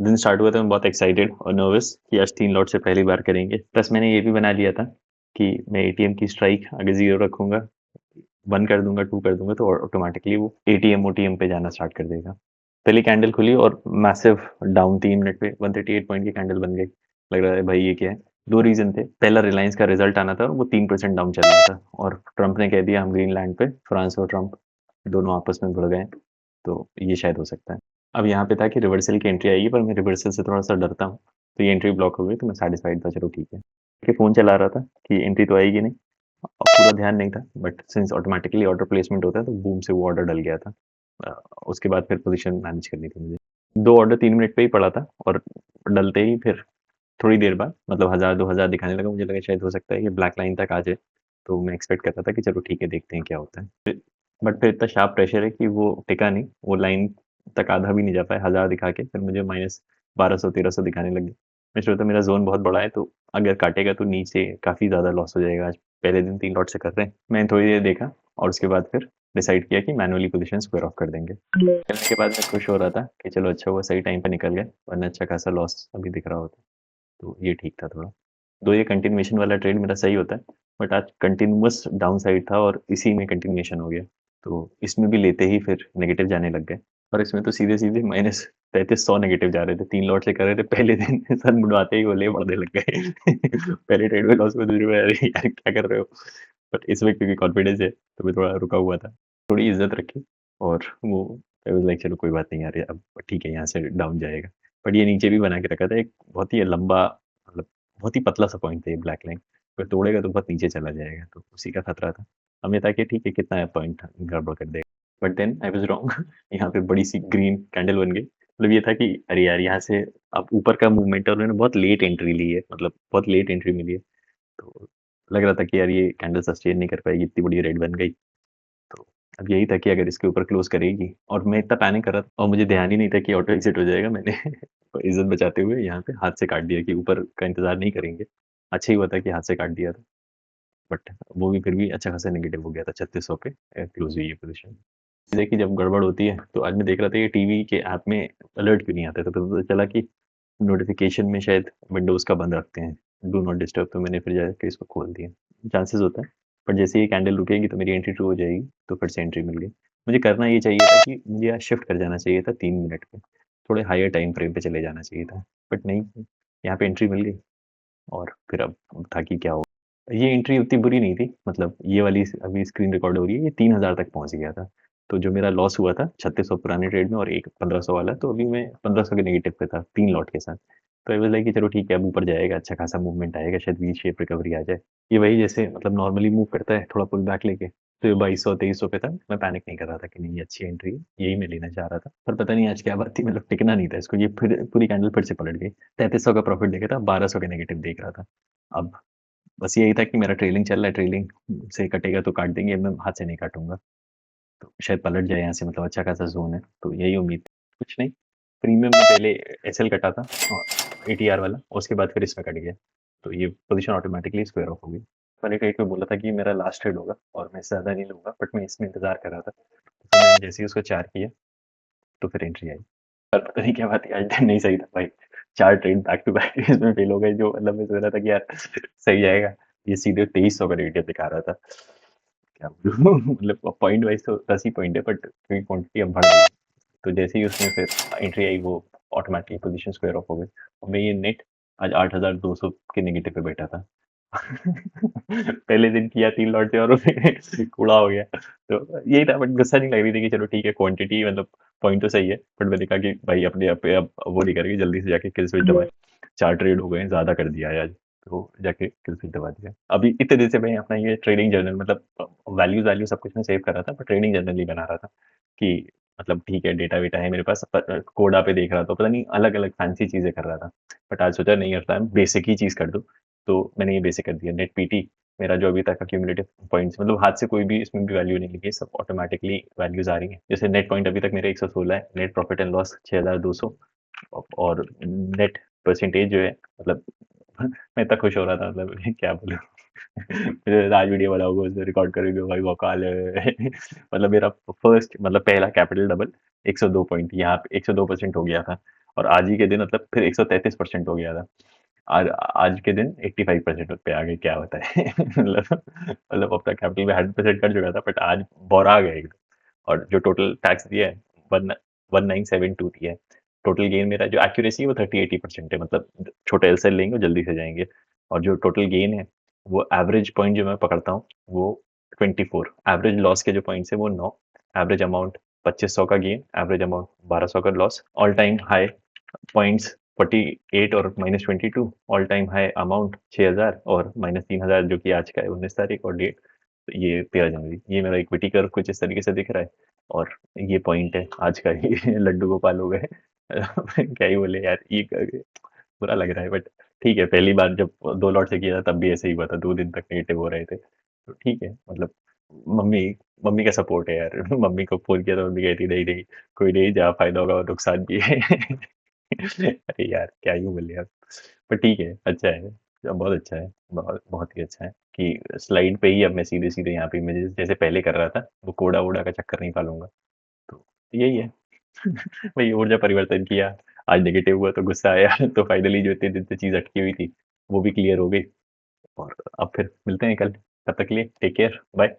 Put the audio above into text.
दिन स्टार्ट हुआ था मैं बहुत एक्साइटेड और नर्वस कि आज 3 लॉट से पहली बार करेंगे। प्लस मैंने ये भी बना लिया था कि मैं एटीएम की स्ट्राइक आगे 0 रखूँगा, 1 कर दूँगा, 2 कर दूँगा तो ऑटोमैटिकली वो एटीएम ओटीएम पे जाना स्टार्ट कर देगा। पहली कैंडल खुली और मैसिव डाउन 3 मिनट पे 138 पॉइंट की कैंडल बन गई। लग रहा है भाई ये क्या है? 2 रीज़न थे। पहला रिलायंस का रिजल्ट आना था और वो 3% डाउन चल रहा था और ट्रम्प ने कह दिया हम ग्रीनलैंड पे, फ्रांस और ट्रम्प दोनों आपस में भिड़ गए। तो ये शायद हो सकता है। अब यहाँ पे था कि रिवर्सल की एंट्री आएगी पर मैं रिवर्सल से थोड़ा-सा डरता हूँ। तो ये एंट्री ब्लॉक हो गई तो मैं सैटिस्फाइड था चलो ठीक है। कि फ़ोन चला रहा था कि एंट्री तो आएगी नहीं और पूरा ध्यान नहीं था but since automatically order placement होता है तो बूम से वो ऑर्डर डल गया था। अ, उसके बाद फिर पोज़ीशन मैनेज करनी थी मुझे। 2 ऑर्डर 3 मिनट पे ही पड़ा था और डलते ही फिर थोड़ी देर बाद मतलब 1000-2000 दिखाने लगा। मुझे लगा शायद हो सकता है ये ब्लैक लाइन तक आ जाए। तो मैं एक्सपेक्ट कर रहा था कि चलो ठीक है देखते हैं क्या होता है। बट फिर इतना शार्प प्रेशर है कि वो टिका नहीं। वो लाइन तक आधा भी नहीं जा पाया 1000 दिखा के फिर मुझे माइनस 1200-1300 दिखाने लग गया। मैं सोचा था मेरा ज़ोन बहुत बड़ा है तो अगर काटेगा तो नीचे काफ़ी ज़्यादा लॉस हो जाएगा। आज पहले दिन 3 लॉट से कर रहे हैं। मैंने थोड़ी देर देखा और उसके बाद फिर डिसाइड किया कि मैनुअली पोज़ीशन स्क्वायर ऑफ कर देंगे। निकलने के बाद मैं खुश हो रहा था कि चलो अच्छा हुआ सही टाइम पे निकल गए वरना अच्छा खासा लॉस अभी दिख रहा होता। तो ये ठीक था थोड़ा। तो ये कंटिन्यूएशन वाला ट्रेड मेरा सही होता है, बट आज कंटिन्यूअस डाउन साइड था और इसी में कंटिन्यूएशन हो गया। तो इसमें भी लेते ही फिर नेगेटिव जाने लग गए और इसमें तो सीधे-सीधे माइनस 3300 नेगेटिव जा रहे थे। 3 लॉट से कर रहे थे पहले दिन सर मुड़वाते ही गोले बढ़ने लग गए। पहले ट्रेड में लॉस में दूसरे में अरे यार क्या कर रहे हो? बट इसमें क्योंकि कॉन्फिडेंस है तो मैं थोड़ा रुका हुआ था। थोड़ी इज़्ज़त रखी और वो आई वाज़ लाइक चलो कोई बात नहीं यार, ये अब ठीक है यहाँ से डाउन जाएगा। बट ये नीचे भी बना के रखा था एक बहुत ही लंबा मतलब बहुत ही पतला-सा पॉइंट था ये ब्लैक लाइन। अगर तोड़ेगा तो बहुत नीचे चला जाएगा, तो उसी का खतरा था। हमें था कि ठीक है कितना है पॉइंट गड़बड़ कर देगा। But then I was wrong यहाँ पे बड़ी-सी ग्रीन कैंडल बन गई। मतलब ये था कि अरे यार यहाँ से अब ऊपर का मूवमेंट है और उन्होंने बहुत लेट एंट्री ली है, मतलब बहुत लेट एंट्री मिली है। तो लग रहा था कि यार ये कैंडल सस्टेन नहीं कर पाएगी, इतनी बड़ी रेड बन गई। तो अब यही था कि अगर इसके ऊपर क्लोज़ करेगी और मैं इतना पैनिक कर रहा था और मुझे ध्यान ही नहीं था कि ऑटो एग्ज़िट हो जाएगा। मैंने इज़्ज़त बचाते हुए यहाँ पे हाथ से काट दिया कि ऊपर का इंतज़ार नहीं करेंगे। अच्छा ही हुआ था कि हाथ से काट दिया था। बट वो भी फिर भी अच्छा खासा नेगेटिव हो गया था 3600 पे क्लोज़ हुई ये पोज़ीशन। देखिए जब गड़बड़ होती है तो आज मैं देख रहा था कि टीवी के ऐप में अलर्ट क्यों नहीं आते? तो फिर पता चला कि नोटिफ़िकेशन में शायद विंडोज़ का बंद रखते हैं, डू नॉट डिस्टर्ब। तो मैंने फिर जाके इसको खोल दिया। चांसेस होता है, बट जैसे ही कैंडल रुकेगी तो मेरी एंट्री ट्रू हो जाएगी, तो फिर से एंट्री मिल गई। मुझे करना ये चाहिए था कि मुझे आज शिफ्ट कर जाना चाहिए था 3 मिनट पे, थोड़े हायर टाइम फ्रेम पे चले जाना चाहिए था, बट नहीं, यहाँ पे एंट्री मिल गई और फिर अब था कि क्या हो। ये एंट्री उतनी बुरी नहीं थी, मतलब ये वाली अभी स्क्रीन रिकॉर्ड हो रही है, ये 3000 तक पहुँच गया था। तो जो मेरा लॉस हुआ था 3600 पुराने ट्रेड में और एक 1500 वाला, तो अभी मैं 1500 के नेगेटिव पे था 3 लॉट के साथ। तो आई वाज़ लाइक कि चलो ठीक है अब ऊपर जाएगा, अच्छा खासा मूवमेंट आएगा, शायद वी शेप रिकवरी आ जाए। ये वही जैसे मतलब नॉर्मली मूव करता है, थोड़ा पुल बैक लेके, तो ये 2200-2300 पे था। मैं पैनिक नहीं कर रहा था कि नहीं ये अच्छी एंट्री है, यही मैं लेना चाह रहा था। पर पता नहीं आज क्या बात थी, मतलब टिकना नहीं था इसको, ये फिर पूरी कैंडल फिर से पलट गई। 3300 का प्रॉफिट देखा था, 1200 के नेगेटिव देख रहा था। अब बस यही था कि मेरा ट्रेलिंग चल रहा है, ट्रेलिंग से कटेगा तो काट देंगे, मैं हाथ से नहीं काटूँगा। तो शायद पलट जाए यहाँ से, मतलब अच्छा खासा ज़ोन है, तो यही उम्मीद थी। कुछ नहीं, प्रीमियम में पहले एसएल कटा था और एटीआर वाला, उसके बाद फिर इसमें कट गया। तो ये पोज़ीशन ऑटोमैटिकली स्क्वायर ऑफ हो गई। मैंने ट्रेड में बोला था कि मेरा लास्ट ट्रेड होगा और मैं इससे ज़्यादा नहीं लूँगा, बट मैं इसमें इंतज़ार कर रहा था। तो मैंने जैसे ही उसको 4 किया, तो फिर एंट्री आई। पर पता नहीं क्या बात थी, आज दिन नहीं सही था भाई। 4 ट्रेड बैक टू बैक इसमें फेल हो गए, जो मतलब मैं सोच रहा था कि यार सही जाएगा। ये सीधे 2300 का नेगेटिव दिखा रहा था। क्या बोलूँ मतलब पॉइंट वाइज़ तो 10 ही पॉइंट है, बट क्योंकि क्वांटिटी अब बढ़ गई। तो जैसे ही उसमें फिर एंट्री आई वो ऑटोमैटिकली पोज़ीशन स्क्वायर ऑफ हो गई और मैं ये नेट आज 8200 के नेगेटिव पे बैठा था। पहले दिन किया 3 लॉट से और उसमें कूड़ा हो गया। तो यही था, बट गुस्सा नहीं लग रही थी कि चलो ठीक है क्वांटिटी मतलब पॉइंट तो सही है, बट मैंने कहा कि भाई अपने आप पे अब वो नहीं करेंगे, जल्दी से जाके किल स्विच दबाएँ। 4 ट्रेड हो गए हैं, ज़्यादा कर दिया है आज। तो जाके किल स्विच दबा दिया। अभी इतने दिन से मैं अपना ये ट्रेडिंग जर्नल मतलब वैल्यू सब कुछ मैं सेव कर रहा था, पर ट्रेडिंग जर्नल नहीं बना रहा था कि मतलब ठीक है डेटा-वेटा है मेरे पास, कोडा पे देख रहा था, पता नहीं अलग-अलग फैंसी चीज़ें कर रहा था। बट आज सोचा नहीं करता है, बेसिक ही चीज़ कर दूँ, तो मैंने ये बेसिक कर दिया। नेट पीटी मेरा जो अभी तक एक्यूमुलेटिव पॉइंट्स मतलब हाथ से कोई भी इसमें भी वैल्यू नहीं लिखी है, सब ऑटोमैटिकली वैल्यूज़ आ रही हैं। जैसे नेट पॉइंट अभी तक मेरा 116 है, नेट प्रॉफिट एंड लॉस 6200 और नेट परसेंटेज जो है मतलब मैं इतना खुश हो रहा था, मतलब क्या बोलूँ। फिर आज वीडियो बनाऊंगा, उसमें रिकॉर्ड करेंगे, भाई वकाल है। मतलब मेरा फर्स्ट, मतलब पहला कैपिटल डबल 102 पॉइंट, यहाँ पे 102% हो गया था। और आज ही के दिन मतलब फिर 133% हो गया था। आज आज के दिन 85% पे आ गए, क्या होता है। मतलब अपना कैपिटल में 100% कर चुका था, बट आज बोरा आ गया एकदम। और जो टोटल टैक्स दिया है, वन 1972 दिया है। टोटल गेन मेरा जो एक्यूरेसी है वो 30-80% है, मतलब छोटे एल सेल लेंगे जल्दी से जाएंगे। और जो टोटल गेन है, वो एवरेज पॉइंट जो मैं पकड़ता हूँ वो 24। एवरेज लॉस के जो पॉइंट्स है वो 9। एवरेज अमाउंट 2500 का गेन, एवरेज अमाउंट 1200 का loss. All time high points 48 और -22। ऑल टाइम हाई अमाउंट 6000 और -3000, जो कि आज का है 19 तारीख, और डेट तो ये 13 जनवरी। ये मेरा इक्विटी कर्व कुछ इस तरीके से दिख रहा है। और ये पॉइंट है आज का। ये लड्डू गोपाल हो गए। क्या ही बोले यार, ये बुरा लग रहा है, बट ठीक है। पहली बार जब 2 लॉट से किया था तब भी ऐसे ही हुआ था, 2 दिन तक नेगेटिव हो रहे थे, तो ठीक है। मतलब मम्मी मम्मी का सपोर्ट है यार। मम्मी को फोन किया तो मम्मी कहती नहीं नहीं, कोई नहीं, जहाँ फायदा होगा वो नुकसान भी है। अरे यार क्या ही बोले यार। पर ठीक है, अच्छा है, बहुत अच्छा है, बहुत बहुत ही अच्छा है कि स्लाइड पे ही अब मैं सीधे सीधे यहाँ पे इमेजेस जैसे पहले कर रहा था, वो कोड़ा वोड़ा का चक्कर नहीं पालूंगा। तो यही है। वही ऊर्जा परिवर्तन किया, आज नेगेटिव हुआ तो गुस्सा आया। तो फाइनली जो इतने दिन से चीज अटकी हुई थी वो भी क्लियर हो गई। और अब फिर मिलते हैं कल, तब तक के लिए टेक केयर, बाय।